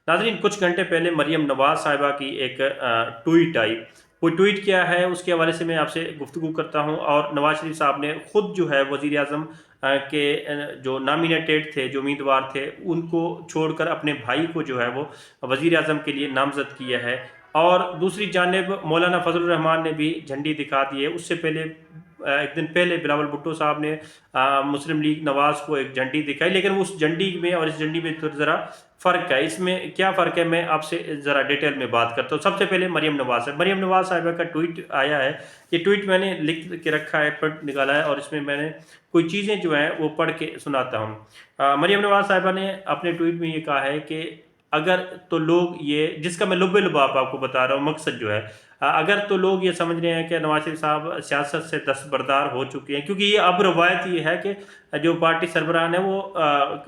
नाज़रीन, कुछ घंटे पहले मरियम नवाज़ साहिबा की एक ट्वीट आई। वो ट्वीट क्या है उसके हवाले से मैं आपसे गुफ्तगू करता हूँ। और नवाज़ शरीफ साहब ने ख़ुद जो है वज़ीर आज़म के जो नॉमिनेटेड थे, जो उम्मीदवार थे, उनको छोड़कर अपने भाई को जो है वो वज़ीर आज़म के लिए नामज़द किया है। और दूसरी जानिब मौलाना फ़ज़लुर रहमान ने भी झंडी दिखा दी है। उससे पहले एक दिन पहले बिलावल भुट्टो साहब ने मुस्लिम लीग नवाज़ को एक झंडी दिखाई, लेकिन उस झंडी में और इस झंडी में तो ज़रा फ़र्क है। इसमें क्या फ़र्क है, मैं आपसे ज़रा डिटेल में बात करता हूँ। सबसे पहले मरियम नवाज़ है। मरियम नवाज़ साहिबा का ट्वीट आया है। ये ट्वीट मैंने लिख के रखा है, प्रिंट निकाला है, और इसमें मैंने कोई चीज़ें जो हैं वो पढ़ के सुनाता हूँ। मरियम नवाज़ साहिबा ने अपने ट्वीट में ये कहा है कि अगर तो लोग ये, जिसका मैं लुब्बे लुबाब आपको बता रहा हूँ, मकसद जो है, अगर तो लोग ये समझ रहे हैं कि नवाज शरीफ साहब सियासत से दस्तबरदार हो चुके हैं, क्योंकि ये अब रवायत ये है कि जो पार्टी सरबराह है वो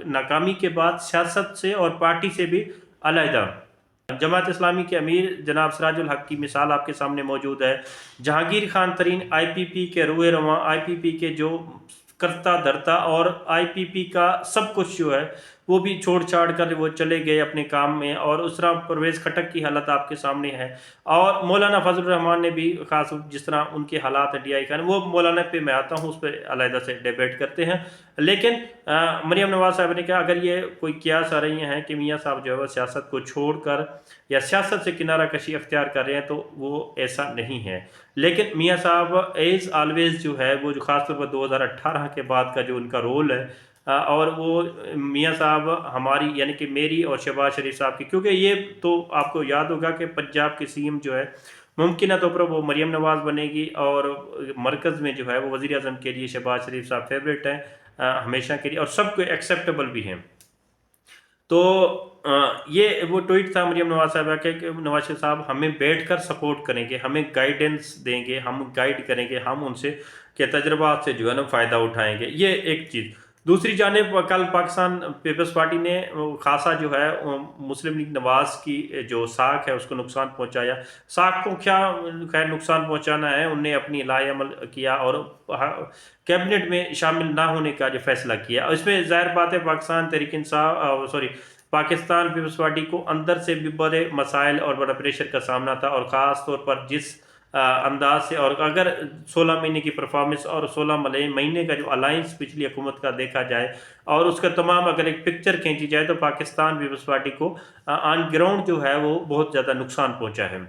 नाकामी के बाद सियासत से और पार्टी से भी अलहदा। जमात इस्लामी के अमीर जनाब सिराजुल हक की मिसाल आपके सामने मौजूद है। जहांगीर खान तरीन IPP के रूए रवां, IPP के जो करता धरता और IPP का सब कुछ जो है वो भी छोड़ छाड़ कर वो चले गए अपने काम में। और उस तरह परवेज़ खटक की हालत आपके सामने है। और मौलाना फजलुर रहमान ने भी खास जिस तरह उनके हालात है DI का, वो मौलाना पे मैं आता हूँ, उस पर अलहदा से डिबेट करते हैं। लेकिन मरियम नवाज साहब ने कहा, अगर ये कोई कियास आ रही हैं कि मियाँ साहब जो है वो सियासत को छोड़ कर या सियासत से किनारा कशी अख्तियार कर रहे हैं, तो वो ऐसा नहीं है। लेकिन मियाँ साहब एज़ ऑलवेज़ जो है वो, जो ख़ासतौर पर 2018 के बाद का जो उनका रोल है, और वो मियाँ साहब हमारी, यानी कि मेरी और शहबाज शरीफ साहब की, क्योंकि ये तो आपको याद होगा कि पंजाब के CM जो है मुमकिन तौर पर वो मरियम नवाज़ बनेगी, और मरकज़ में जो है वो वज़ीर आज़म के लिए शहबाज शरीफ साहब फेवरेट हैं हमेशा के लिए, और सबको एक्सेप्टेबल भी हैं। तो ये वो ट्वीट था मरियम नवाज साहबा के कि नवाज शरीफ साहब हमें बैठकर सपोर्ट करेंगे, हमें गाइडेंस देंगे, हम गाइड करेंगे, हम उनसे के तजर्बात से जो है ना फ़ायदा उठाएंगे। ये एक चीज़। दूसरी जानिब कल पाकिस्तान पीपल्स पार्टी ने खासा जो है मुस्लिम लीग नवाज़ की जो साख है उसको नुकसान पहुंचाया। साख को क्या खैर नुकसान पहुंचाना है, उनने अपनी लाएअमल किया और कैबिनेट में शामिल ना होने का जो फैसला किया। इसमें ज़ाहिर बात है पाकिस्तान तहरीक इंसाफ पाकिस्तान पीपल्स पार्टी को अंदर से भी बड़े मसाइल और बड़ा प्रेशर का सामना था। और ख़ास तौर पर जिस अंदाज से, और अगर 16 महीने की परफॉर्मेंस और 16 महीने का जो अलाइंस पिछली हुकूमत का देखा जाए, और उसका तमाम अगर एक पिक्चर खींची जाए, तो पाकिस्तान पीपल्स पार्टी को ऑन ग्राउंड जो है वो बहुत ज़्यादा नुकसान पहुँचा है।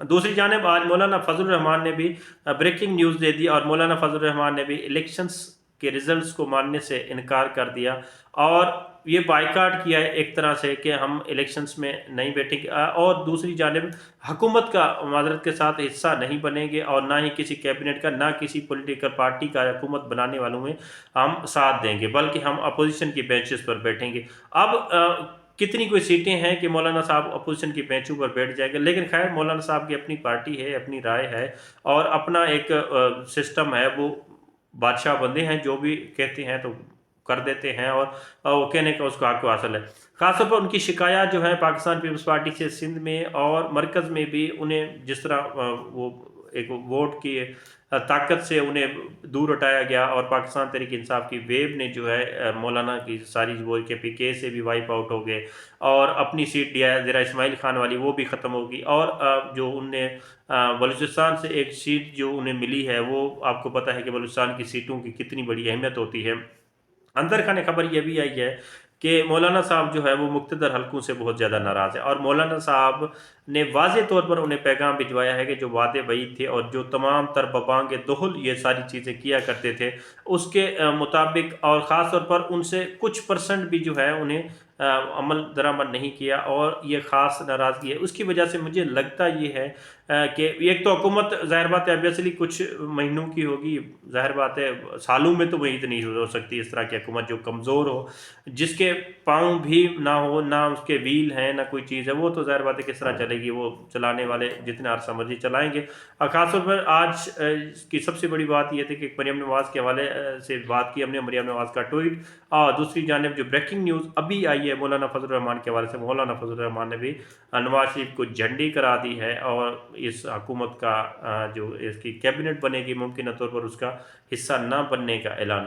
दूसरी जानिब आज मौलाना फजलुर रहमान ने भी ब्रेकिंग न्यूज़ दे दी, और मौलाना फजलुर रहमान ने भी इलेक्शंस के रिजल्ट्स को मानने से इनकार कर दिया, और ये बायकाट किया है एक तरह से कि हम इलेक्शंस में नहीं बैठेंगे, और दूसरी जानिब हुकूमत का माजरत के साथ हिस्सा नहीं बनेंगे, और ना ही किसी कैबिनेट का, ना किसी पॉलिटिकल पार्टी का हुकूमत बनाने वालों में हम साथ देंगे, बल्कि हम अपोजिशन की बेंचेस पर बैठेंगे। अब कितनी कोई सीटें हैं कि मौलाना साहब अपोजिशन की बेंचों पर बैठ जाएंगे, लेकिन खैर मौलाना साहब की अपनी पार्टी है, अपनी राय है, और अपना एक सिस्टम है। वो बादशाह बंदे हैं, जो भी कहते हैं तो कर देते हैं, और वो कहने का उसको हक हासिल है। खासतौर पर उनकी शिकायत जो है पाकिस्तान पीपल्स पार्टी से सिंध में और मरकज़ में भी, उन्हें जिस तरह वो एक वोट की ताकत से उन्हें दूर हटाया गया, और पाकिस्तान तहरीक इंसाफ की वेव ने जो है मौलाना की सारी वो KPK से भी वाइप आउट हो गए, और अपनी सीट ज़रा इस्माइल खान वाली वो भी ख़त्म होगी। और जो उनने बलूचिस्तान से एक सीट जो उन्हें मिली है, वो आपको पता है कि बलूचिस्तान की सीटों की कितनी बड़ी अहमियत होती है। अंदर खाने खबर यह भी आई है कि मौलाना साहब जो है वो मुक़्तदर हलकों से बहुत ज़्यादा नाराज़ है, और मौलाना साहब ने वाज़े तौर पर उन्हें पैगाम भिजवाया है कि जो वादे वईद थे और जो तमाम तर बबांग दोहल ये सारी चीज़ें किया करते थे, उसके मुताबिक, और ख़ास तौर पर उनसे कुछ % भी जो है उन्हें अमल दरामद नहीं किया, और ये ख़ास नाराज़गी है। उसकी वजह से मुझे लगता ये है कि एक तो हुकूमत ज़ाहिर बात है ऑब्वियसली कुछ महीनों की होगी, ज़ाहिर बात है सालों में तो उम्मीद नहीं हो सकती इस तरह की हुकूमत जो कमज़ोर हो, जिसके पाँव भी ना हो, ना उसके व्हील हैं, ना कोई चीज़ है, वो तो ज़ाहिर बात है किस तरह चलेगी, वो चलाने वाले जितने अरसा मर्जी चलाएंगे। और ख़ासतौर पर आज की सबसे बड़ी बात यह थी कि मरियम नवाज़ के हवाले से बात की हमने, मरियम नवाज़ का ट्वीट, और दूसरी जानिब जो ब्रेकिंग न्यूज़ अभी आई है मौलाना फजलुर रहमान के हवाले से, मौलाना फजलुर रहमान ने भी नवाज शरीफ को झंडी करा दी है, और इस हुकूमत का जो इसकी कैबिनेट बनेगी मुमकिन तौर पर उसका हिस्सा ना बनने का ऐलान